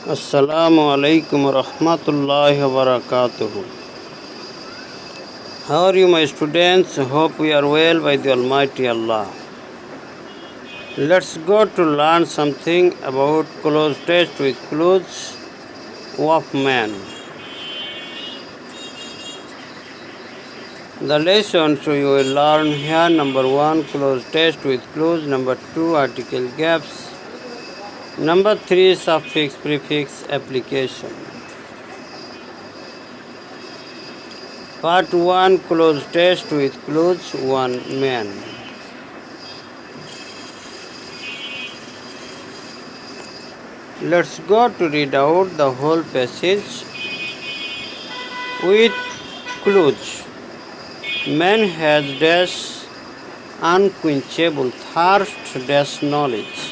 Assalamu alaikum warahmatullahi wabarakatuh. How are you, my students? Hope we are well by the Almighty Allah. Let's go to learn something about close test with clothes of man. The lessons you will learn here: number 1, close test with clothes; number 2, article gaps; number 3, suffix prefix application. Part 1, close test with clothes, one man. Let's go to read out the whole passage with clues. Man has dash unquenchable thirst dash knowledge.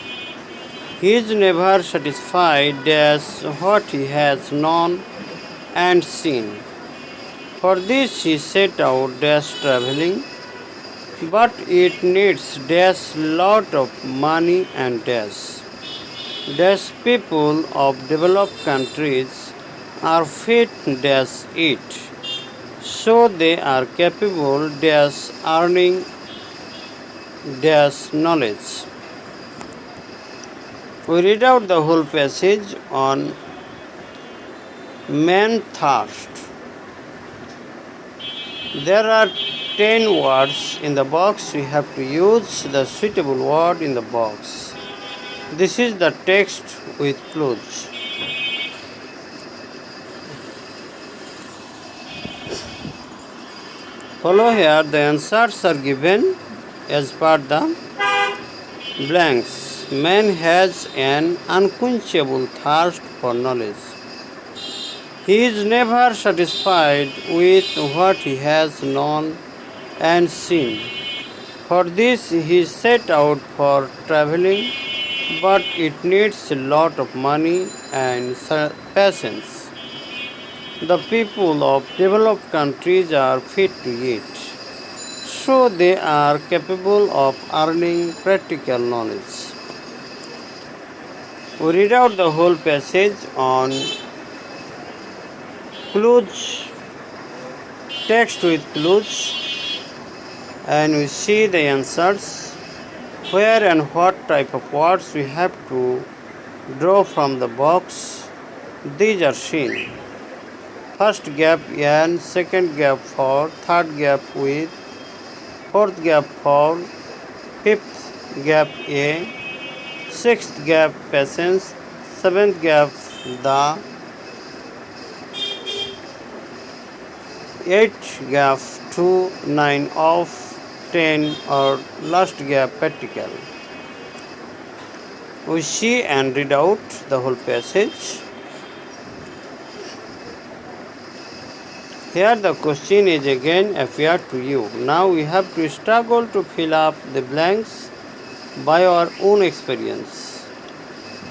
He is never satisfied dash what he has known and seen. For this he set out dash traveling, but it needs dash lot of money and dash people of developed countries are fit dash it, so they are capable dash earning dash knowledge. We read out the whole passage on man thirst. There are 10 words in the box. We have to use the suitable word in the box. This is the text with clues. Follow here, the answers are given as per the blanks. Man has an unquenchable thirst for knowledge. He is never satisfied with what he has known and seen. For this he set out for traveling, but it needs a lot of money and patience. The people of developed countries are fit to eat, so they are capable of earning practical knowledge. We read out the whole passage on clues, text with clues, and we see the answers, where and what type of words we have to draw from the box. These are seen. First gap and second gap for, third gap with, fourth gap for, fifth gap A, sixth gap patience, seventh gap the, eighth gap 2, 9 of, 10 or last gap practical. We see and read out the whole passage. Here the question is again appeared to you. Now we have to struggle to fill up the blanks by our own experience.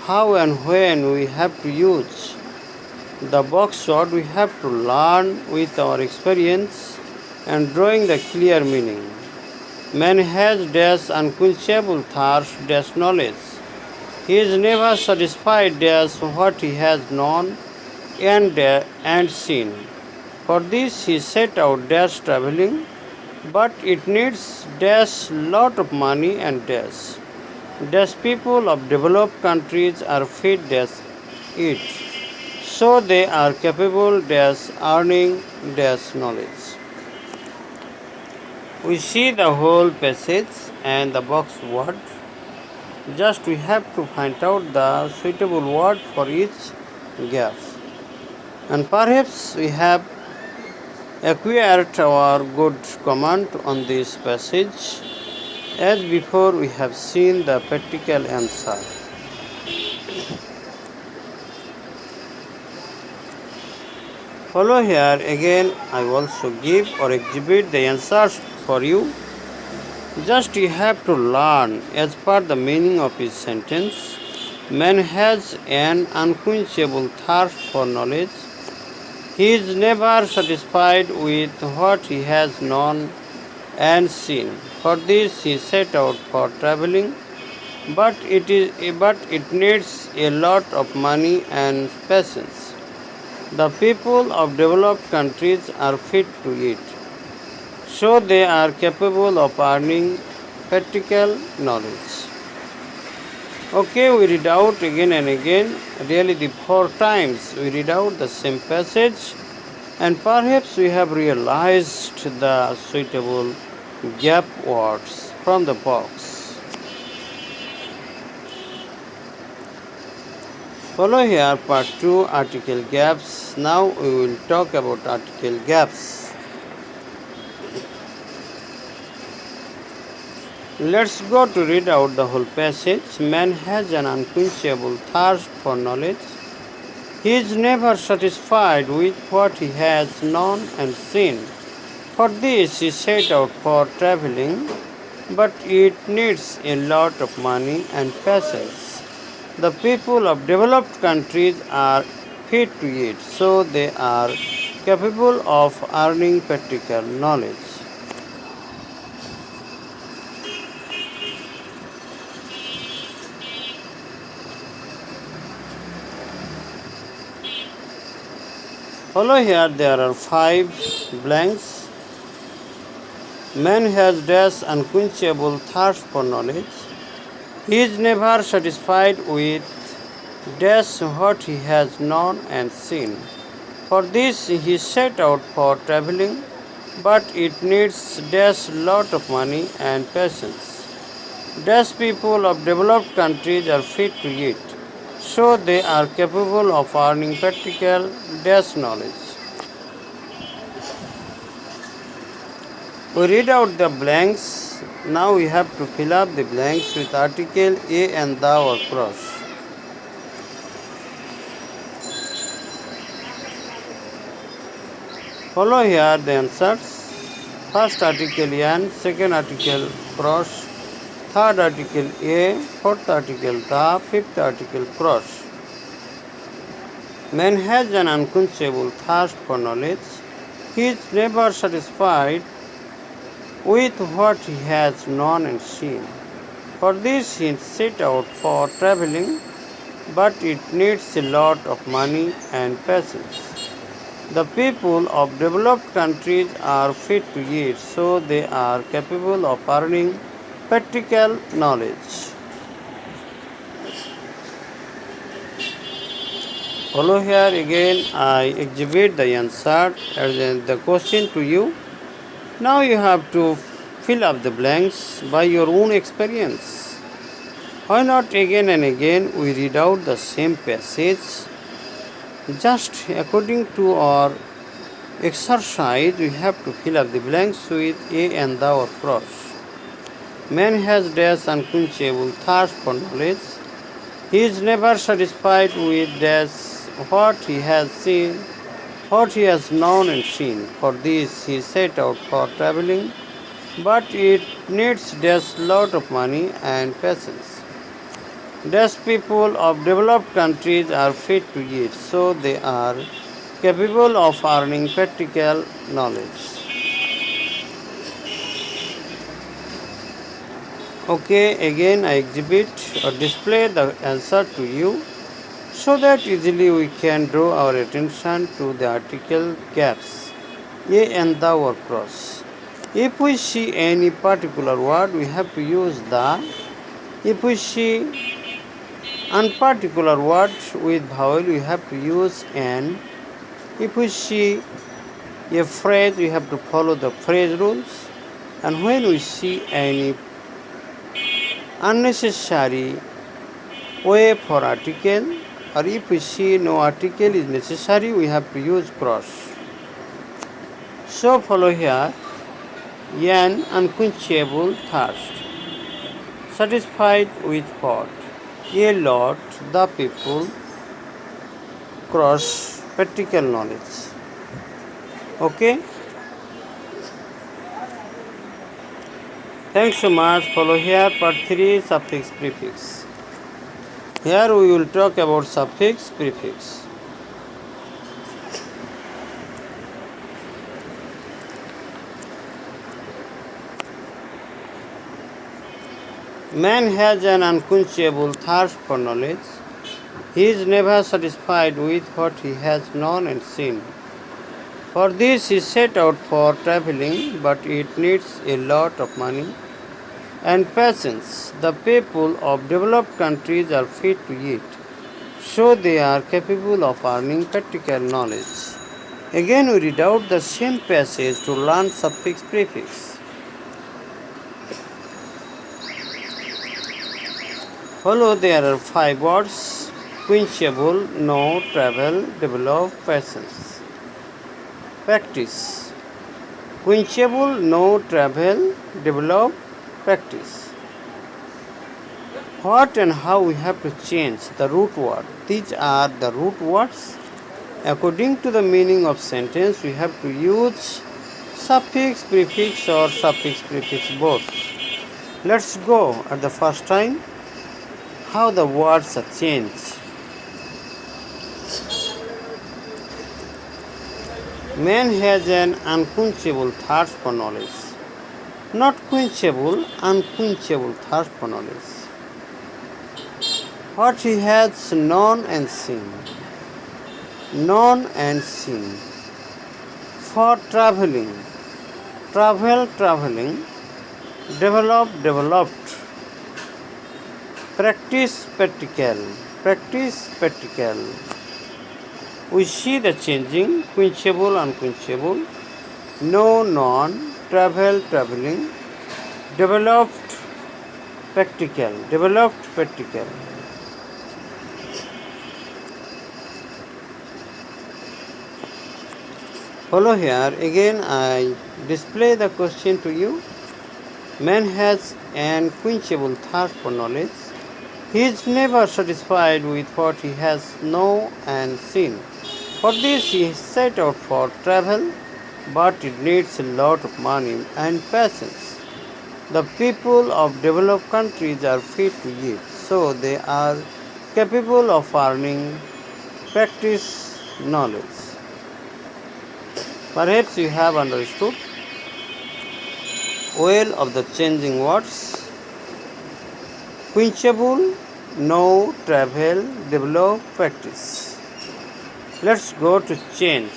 How and when we have to use the box word we have to learn with our experience and drawing the clear meaning. Man has dash unquenchable thirst dash knowledge. He is never satisfied dash what he has known and seen. For this he set out dash traveling, but it needs dash lot of money and dash people of developed countries are fit dash it, so they are capable dash earning dash knowledge. We see the whole passage and the box word. Just we have to find out the suitable word for each gap. And perhaps we have acquired our good command on this passage. As before, we have seen the practical answer. Follow here again. I also give or exhibit the answers for you. Just you have to learn as per the meaning of his sentence. Man has an unquenchable thirst for knowledge. He is never satisfied with what he has known and seen. For this he set out for traveling, but it needs a lot of money and patience. The people of developed countries are fit to it, so they are capable of earning practical knowledge. Okay, we read out again and again, really the 4 times we read out the same passage, and perhaps we have realized the suitable gap words from the box. Follow here part 2, article gaps. Now we will talk about article gaps. Let's go to read out the whole passage. Man has an unquenchable thirst for knowledge. He is never satisfied with what he has known and seen. For this he set out for traveling, but it needs a lot of money and patience. The people of developed countries are fit to it, so they are capable of earning practical knowledge. Follow here, there are 5 blanks. Man has dash unquenchable thirst for knowledge. He is never satisfied with dash what he has known and seen. For this he set out for traveling, but it needs dash lot of money and patience. Dash people of developed countries are fit to it, so they are capable of earning practical dash knowledge. We read out the blanks. Now we have to fill up the blanks with article a and the or cross. Follow here the answers. First article an, second article cross, third article a, fourth article the, fifth article cross. Man has an unquenchable thirst for knowledge. He is never satisfied with what he has known and seen. For this he set out for traveling, but it needs a lot of money and patience. The people of developed countries are fit to it, so they are capable of earning practical knowledge. Follow here again, I exhibit the answer as the question to you. Now you have to fill up the blanks by your own experience. Why not again and again we read out the same passage? Just according to our exercise, we have to fill up the blanks with a and the or cross. Man has dash unquenchable thirst for knowledge. He is never satisfied with dash what he has seen, what he has known and seen. For this he set out for traveling, but it needs dash lot of money and patience. Dash people of developed countries are fit to it, so they are capable of earning practical knowledge. Okay, again I exhibit or display the answer to you, so that easily we can draw our attention to the article gaps, a and the or cross. If we see any particular word, we have to use the. If we see unparticular word with vowel, we have to use an. If we see a phrase, we have to follow the phrase rules. And when we see any unnecessary way for article, or if we see no article is necessary, we have to use cross. So follow here, an unquenchable thirst. Satisfied with what? A lot, the people, cross, practical knowledge. Okay? Thanks so much. Follow here part 3, suffix prefix. Here we will talk about suffix prefix. Man has an unquenchable thirst for knowledge. He is never satisfied with what he has known and seen. For this he set out for traveling, but it needs a lot of money and patience. The people of developed countries are fit to eat, so they are capable of earning practical knowledge. Again, we read out the same passage to learn suffix prefix. Follow there are 5 words: quenchable, know, travel, develop, patience. Practice. Quenchable, know, travel, develop, practice. What and how we have to change the root word. These are the root words. According to the meaning of sentence, we have to use suffix, prefix or suffix, prefix both. Let's go at the first time how the words are changed. Man has an unquenchable thirst for knowledge. Not quenchable, unquenchable thirst for knowledge. What he has known and seen. Known and seen. For traveling. Travel, traveling. Develop, developed. Practice, practical. Practice, practical. We see the changing, quenchable, unquenchable, know, known, travel, traveling, developed, practical, developed, practical. Follow here, again I display the question to you. Man has an unquenchable thirst for knowledge. He is never satisfied with what he has known and seen. For this he set out for travel, but it needs a lot of money and patience. The people of developed countries are fit to eat, so they are capable of earning practice knowledge. Perhaps you have understood well of the changing words. Quenchable, know, travel, develop, practice. Let's go to change.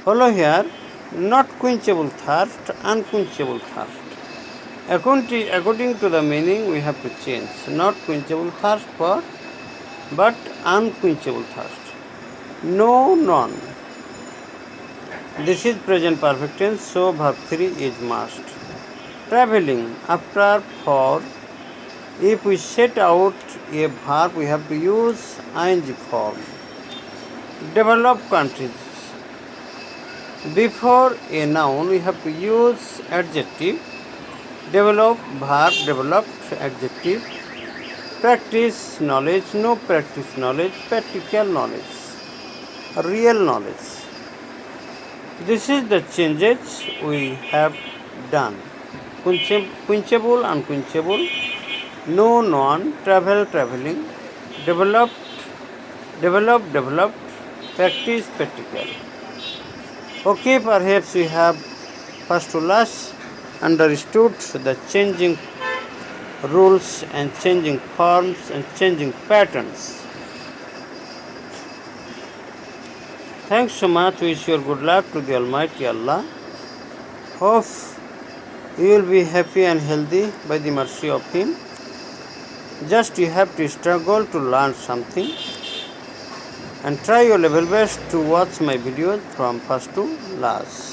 Follow here, not quenchable thirst, unquenchable thirst. According to the meaning, we have to change. Not quenchable thirst for, but unquenchable thirst. No, none. This is present perfect tense, so verb 3 is must. Traveling, after, for. If we set out a verb, we have to use ing form. Developed countries. Before a noun, we have to use adjective. Develop, verb, developed, adjective. Practice, knowledge, no practice knowledge, practical knowledge, real knowledge. This is the changes we have done. Quenchable, unquenchable, know, known, travel, traveling, developed, developed, practice, practical. Okay, perhaps we have first to last understood the changing rules and changing forms and changing patterns. Thanks so much. Wish you good luck to the Almighty Allah. Hope you will be happy and healthy by the mercy of Him. Just you have to struggle to learn something and try your level best to watch my videos from first to last.